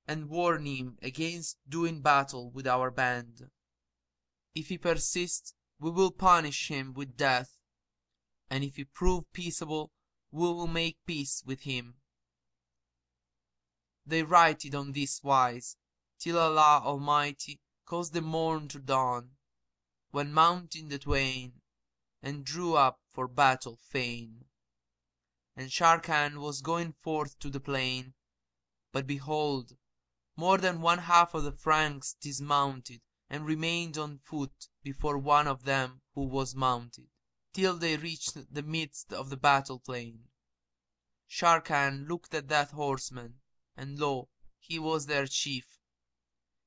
and warn him against doing battle with our band. If he persist, we will punish him with death, and if he prove peaceable, we will make peace with him." They righted on this wise, till Allah Almighty caused the morn to dawn, when mounted the twain, and drew up for battle fain. And Sharrkan was going forth to the plain, but behold, more than one half of the Franks dismounted, and remained on foot before one of them who was mounted, till they reached the midst of the battle plain. Sharrkan looked at that horseman, and lo, he was their chief.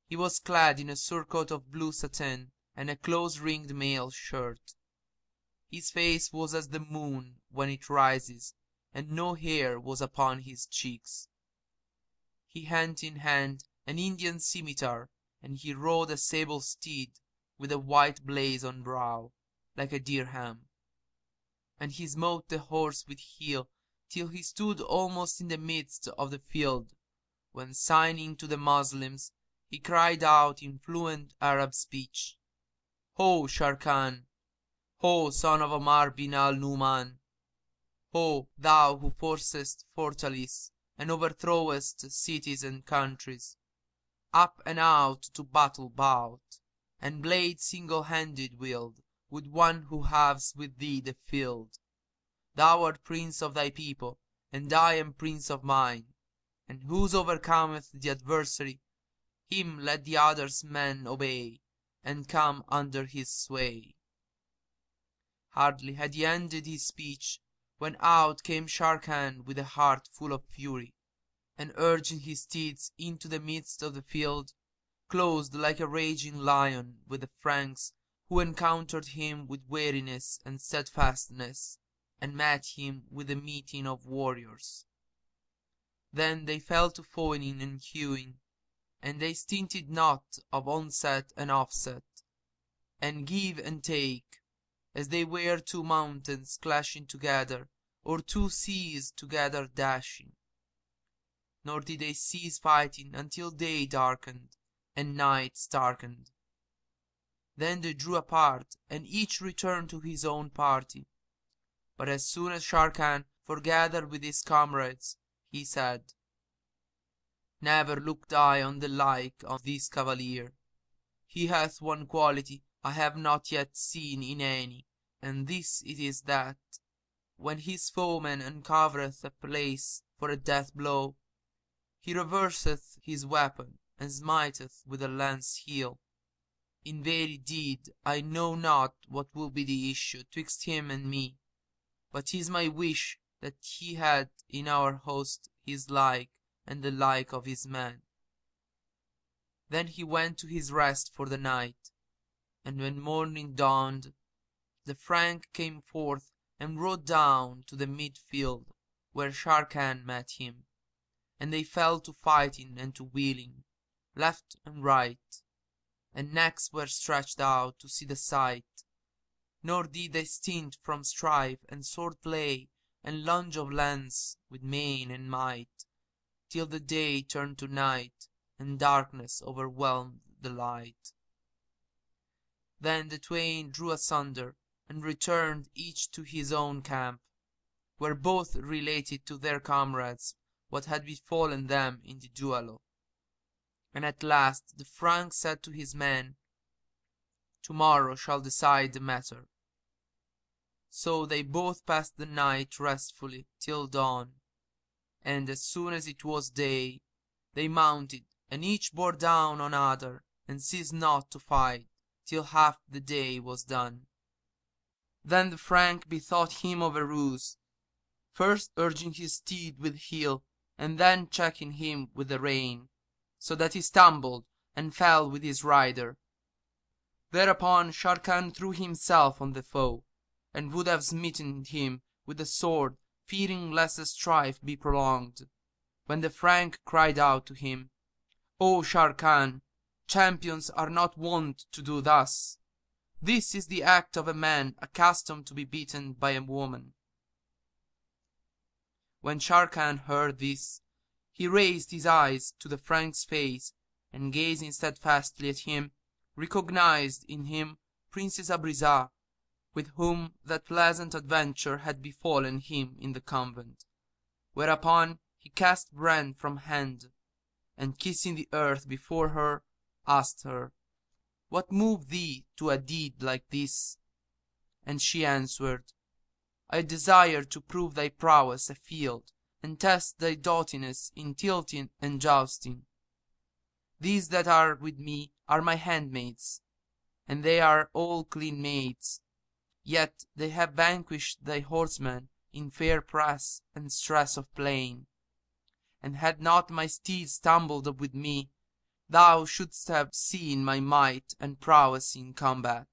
He was clad in a surcoat of blue satin, and a close-ringed mail shirt. His face was as the moon when it rises, and no hair was upon his cheeks. He had in hand an Indian scimitar, and he rode a sable steed with a white blaze on brow, like a dirham. And he smote the horse with heel till he stood almost in the midst of the field, when signing to the Moslems, he cried out in fluent Arab speech, "Ho, Sharrkan! Ho, son of Omar bin al-Nu'man! Ho, thou who forcest fortalice, and overthrowest cities and countries! Up and out to battle bout, and blade single-handed wield, with one who halves with thee the field. Thou art prince of thy people, and I am prince of mine, and whoso overcometh the adversary, him let the other's men obey, and come under his sway." Hardly had he ended his speech, when out came Sharrkan with a heart full of fury, and urging his steeds into the midst of the field, closed like a raging lion with the Franks, who encountered him with wariness and steadfastness, and met him with a meeting of warriors. Then they fell to foining and hewing, and they stinted not of onset and offset, and give and take, as they were two mountains clashing together, or two seas together dashing. Nor did they cease fighting until day darkened, and night starkened. Then they drew apart, and each returned to his own party. But as soon as Sharrkan foregathered with his comrades, he said, "Never looked I on the like of this cavalier. He hath one quality I have not yet seen in any, and this it is that, when his foeman uncovereth a place for a death blow, he reverseth his weapon, and smiteth with a lance heel. In very deed I know not what will be the issue twixt him and me, but 'tis my wish that he had in our host his like, and the like of his men." Then he went to his rest for the night, and when morning dawned, the Frank came forth and rode down to the mid-field, where Sharrkan met him, and they fell to fighting and to wheeling, left and right, and necks were stretched out to see the sight, nor did they stint from strife and sword play and lunge of lance with main and might, till the day turned to night, and darkness overwhelmed the light. Then the twain drew asunder, and returned each to his own camp, where both related to their comrades what had befallen them in the duello. And at last the Frank said to his men, "Tomorrow shall decide the matter." So they both passed the night restfully till dawn, and as soon as it was day, they mounted, and each bore down on other, and ceased not to fight till half the day was done. Then the Frank bethought him of a ruse, first urging his steed with heel, and then checking him with the rein, so that he stumbled and fell with his rider. Thereupon Sharrkan threw himself on the foe, and would have smitten him with the sword, fearing lest the strife be prolonged, when the Frank cried out to him, "O Sharrkan, champions are not wont to do thus. This is the act of a man accustomed to be beaten by a woman." When Sharrkan heard this, He raised his eyes to the Frank's face, and gazing steadfastly at him, recognized in him Princess Abrizah, with whom that pleasant adventure had befallen him in the convent. Whereupon he cast brand from hand, and kissing the earth before her, asked her, "What moved thee to a deed like this?" And she answered, "I desire to prove thy prowess afield, and test thy doughtiness in tilting and jousting. These that are with me are my handmaids, and they are all clean maids, yet they have vanquished thy horsemen in fair press and stress of plain, and had not my steed stumbled with me, thou shouldst have seen my might and prowess in combat."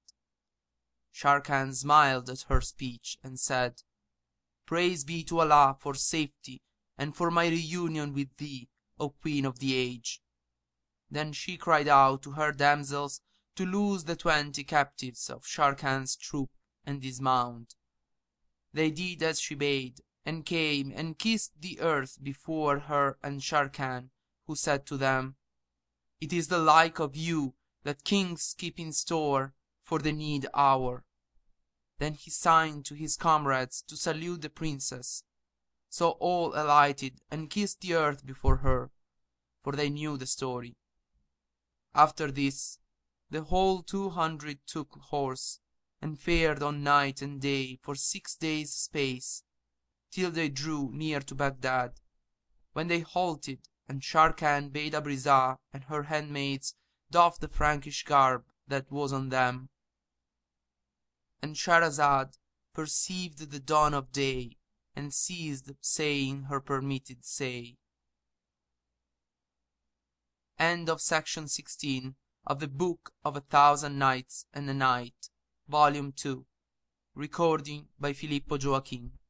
Sharrkan smiled at her speech and said, "Praise be to Allah for safety and for my reunion with thee, O Queen of the Age." Then she cried out to her damsels to loose the 20 captives of Sharrkan's troop and dismount. They did as she bade, and came and kissed the earth before her and Sharrkan, who said to them, "It is the like of you that kings keep in store for the need hour." Then he signed to his comrades to salute the princess. So all alighted and kissed the earth before her, for they knew the story. After this, the whole 200 took horse, and fared on night and day for 6 days' space, till they drew near to Baghdad, when they halted, and Sharrkan bade Abrizah and her handmaids doff the Frankish garb that was on them. And Shahrazad perceived the dawn of day, and ceased saying her permitted say. End of Section 16 of the Book of 1000 Nights and a Night, Volume 2. Recording by Filippo Joachim.